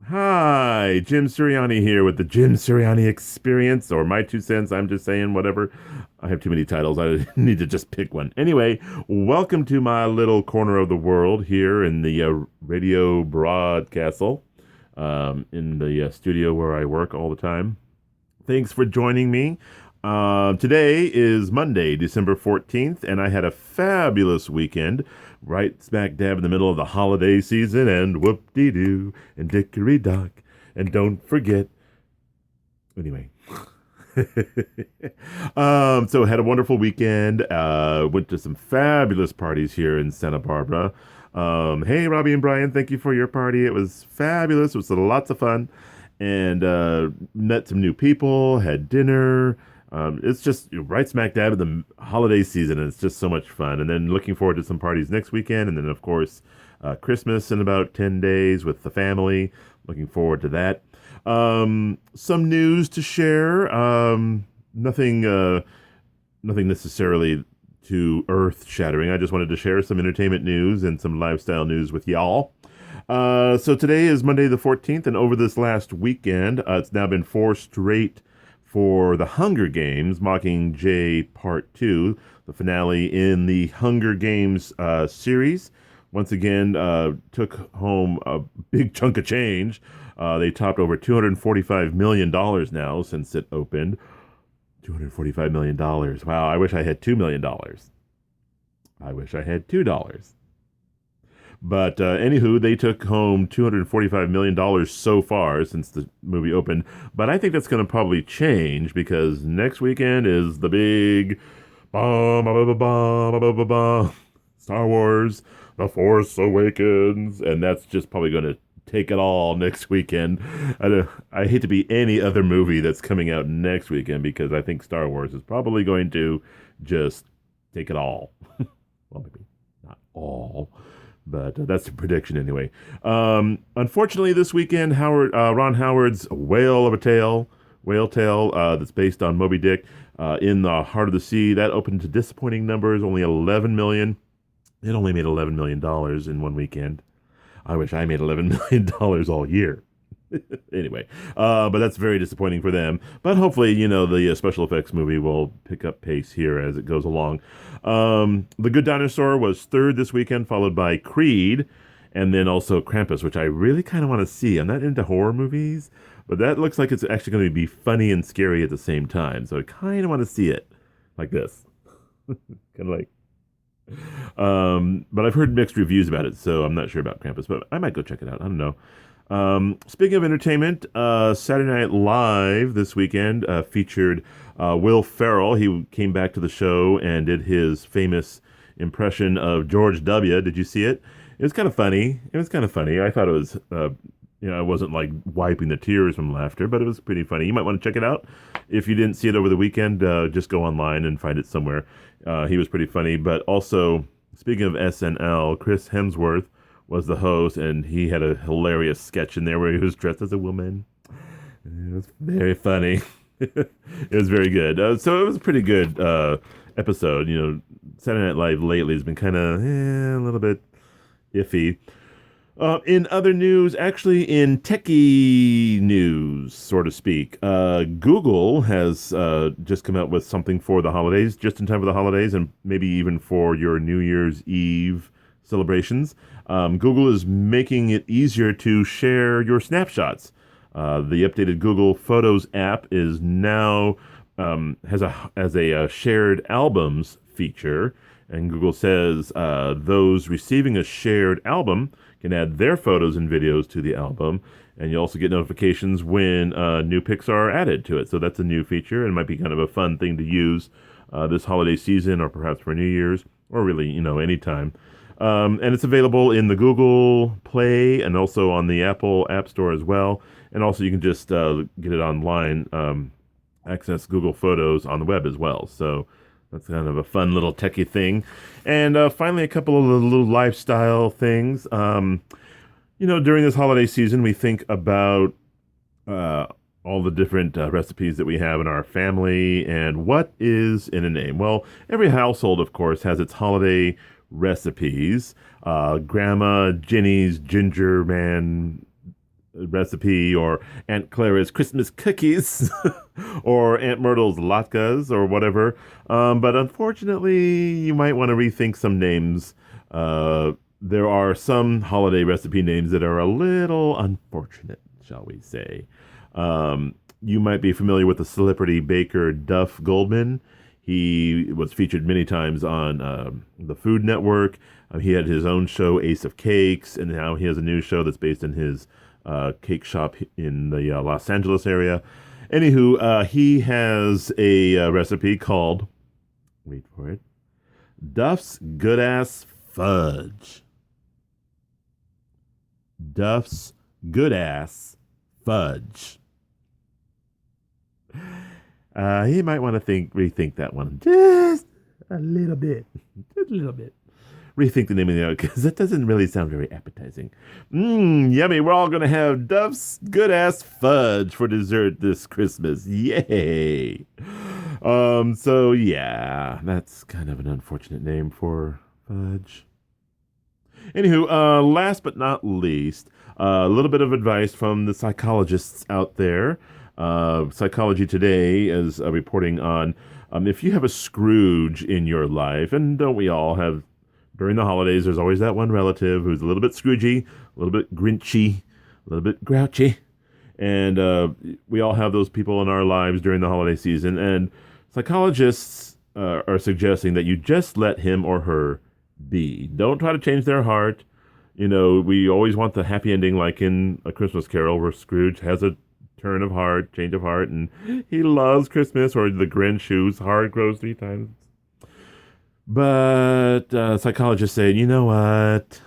Hi, Jim Sirianni here with the Jim Sirianni Experience, or my 2 cents. I'm just saying whatever. I have too many titles. I need to just pick one. Anyway, welcome to my little corner of the world here in the radio broadcastle, in the studio where I work all the time. Thanks for joining me. Today is Monday, December 14th, and I had a fabulous weekend, right smack dab in the middle of the holiday season, and whoop-de-doo, and dickory-dock, and don't forget. Anyway. So had a wonderful weekend. Went to some fabulous parties here in Santa Barbara. Hey, Robbie and Brian, thank you for your party. It was fabulous. It was lots of fun, and met some new people. Had dinner. It's just right smack dab in the holiday season, and it's just so much fun. And then looking forward to some parties next weekend, and then of course Christmas in about 10 days with the family. Looking forward to that. Some news to share. Nothing, nothing necessarily too earth shattering. I just wanted to share some entertainment news and some lifestyle news with y'all. So today is Monday the 14th, and over this last weekend, it's now been four straight for the Hunger Games Mockingjay Part 2, the finale in the Hunger Games series. Once again, took home a big chunk of change. They topped over $245 million now since it opened. $245 million. Wow, I wish I had $2 million. I wish I had $2. But anywho, they took home $245 million so far since the movie opened. But I think that's going to probably change because next weekend is the big bum, bum, bum, bum, bum, bum, bum, Star Wars, The Force Awakens. And that's just probably going to take it all next weekend. I hate to be any other movie that's coming out next weekend because I think Star Wars is probably going to just take it all. Well, maybe not all. But that's a prediction anyway. Unfortunately, this weekend, Ron Howard's Whale Tale, that's based on Moby Dick, in the heart of the sea, that opened to disappointing numbers, only 11 million. It only made $11 million in one weekend. I wish I made $11 million all year. Anyway, but that's very disappointing for them. But hopefully, the special effects movie will pick up pace here as it goes along. The Good Dinosaur was third this weekend, followed by Creed, and then also Krampus, which I really kind of want to see. I'm not into horror movies, but that looks like it's actually going to be funny and scary at the same time. So I kind of want to see it like this. Kind of like. But I've heard mixed reviews about it, so I'm not sure about Krampus, but I might go check it out. I don't know. Speaking of entertainment, Saturday Night Live this weekend featured Will Ferrell. He came back to the show and did his famous impression of George W. Did you see it? It was kind of funny. I thought it was, I wasn't like wiping the tears from laughter, but it was pretty funny. You might want to check it out. If you didn't see it over the weekend, just go online and find it somewhere. He was pretty funny. But also, speaking of SNL, Chris Hemsworth was the host, and he had a hilarious sketch in there where he was dressed as a woman. It was very funny. It was very good. So it was a pretty good episode. Saturday Night Live lately has been kind of a little bit iffy. In other news, actually in techie news, so to speak, Google has just come out with something for the holidays, just in time for the holidays, and maybe even for your New Year's Eve celebrations. Google is making it easier to share your snapshots. The updated Google Photos app is now has a shared albums feature, and Google says those receiving a shared album can add their photos and videos to the album, and you also get notifications when new pics are added to it. So that's a new feature, and it might be kind of a fun thing to use this holiday season, or perhaps for New Year's, or really, anytime. And it's available in the Google Play and also on the Apple App Store as well. And also you can just get it online, access Google Photos on the web as well. So that's kind of a fun little techie thing. And finally, a couple of little lifestyle things. During this holiday season, we think about all the different recipes that we have in our family and what is in a name. Well, every household, of course, has its holiday recipes. Grandma Jenny's Ginger Man recipe, or Aunt Clara's Christmas cookies, or Aunt Myrtle's latkes, or whatever. But unfortunately, you might want to rethink some names. There are some holiday recipe names that are a little unfortunate, shall we say. You might be familiar with the celebrity baker Duff Goldman. He was featured many times on the Food Network. He had his own show, Ace of Cakes, and now he has a new show that's based in his cake shop in the Los Angeles area. Anywho, he has a recipe called, wait for it, Duff's Good Ass Fudge. Duff's Good Ass Fudge. He might want to rethink that one just a little bit. Just a little bit. Rethink the name of the other, because that doesn't really sound very appetizing. Yummy. We're all going to have Duff's Good Ass Fudge for dessert this Christmas. Yay. So yeah, that's kind of an unfortunate name for fudge. Anywho, last but not least, a little bit of advice from the psychologists out there. Psychology Today is reporting on if you have a Scrooge in your life, and don't we all have, during the holidays, there's always that one relative who's a little bit Scroogey, a little bit Grinchy, a little bit grouchy, and we all have those people in our lives during the holiday season, and psychologists are suggesting that you just let him or her be. Don't try to change their heart. You know, we always want the happy ending, like in A Christmas Carol, where Scrooge has a turn of heart, change of heart, and he loves Christmas, or the Grinch whose heart grows 3 times. But psychologists say, you know what?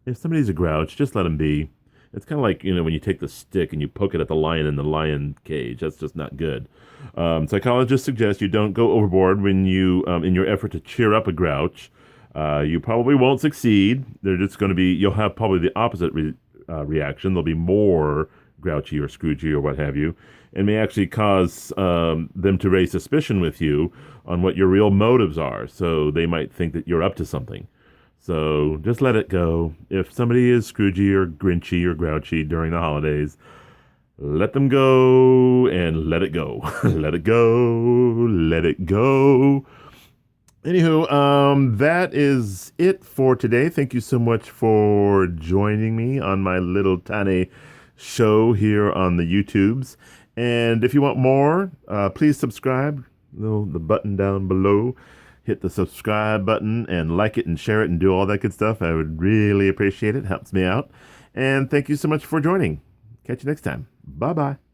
If somebody's a grouch, just let him be. It's kind of like, when you take the stick and you poke it at the lion in the lion cage. That's just not good. Psychologists suggest you don't go overboard when you, in your effort to cheer up a grouch. You probably won't succeed. They're just going to be, you'll have probably the opposite reaction. They'll be more grouchy or Scroogey or what have you, and may actually cause them to raise suspicion with you on what your real motives are. So they might think that you're up to something. So just let it go. If somebody is Scroogey or Grinchy or grouchy during the holidays, let them go and let it go. Let it go. Let it go. Anywho, that is it for today. Thank you so much for joining me on my little tiny show here on the YouTubes. And if you want more, please subscribe. The button down below. Hit the subscribe button and like it and share it and do all that good stuff. I would really appreciate it. Helps me out. And thank you so much for joining. Catch you next time. Bye-bye.